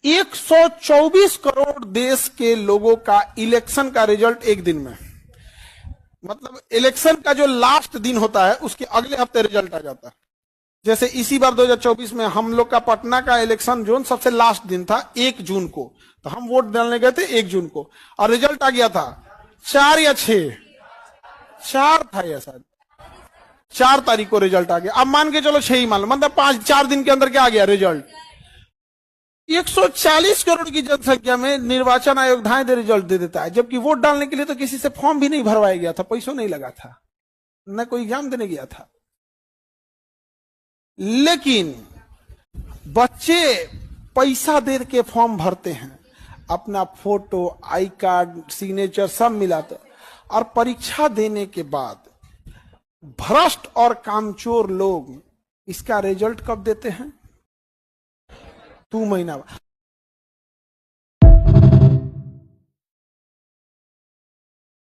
124 करोड़ देश के लोगों का इलेक्शन का रिजल्ट एक दिन में, मतलब इलेक्शन का जो लास्ट दिन होता है उसके अगले हफ्ते रिजल्ट आ जाता है। जैसे इसी बार 2024 में हम लोग का पटना का इलेक्शन जोन सबसे लास्ट दिन था 1 जून को, तो हम वोट डालने गए थे 1 जून को और रिजल्ट आ गया था 4 या 6, 4 था या शायद 4 तारीख को रिजल्ट आ गया। अब मान के चलो 6 ही मान लो, मतलब 4 दिन के अंदर क्या आ गया रिजल्ट। 140 करोड़ की जनसंख्या में निर्वाचन आयोग धाए दे रिजल्ट दे देता है, जबकि वोट डालने के लिए तो किसी से फॉर्म भी नहीं भरवाया गया था, पैसों नहीं लगा था, न कोई एग्जाम देने गया था। लेकिन बच्चे पैसा दे के फॉर्म भरते हैं, अपना फोटो, आई कार्ड, सिग्नेचर सब मिलाते, और परीक्षा देने के बाद भ्रष्ट और कामचोर लोग इसका रिजल्ट कब देते हैं? 2 महीना बाद।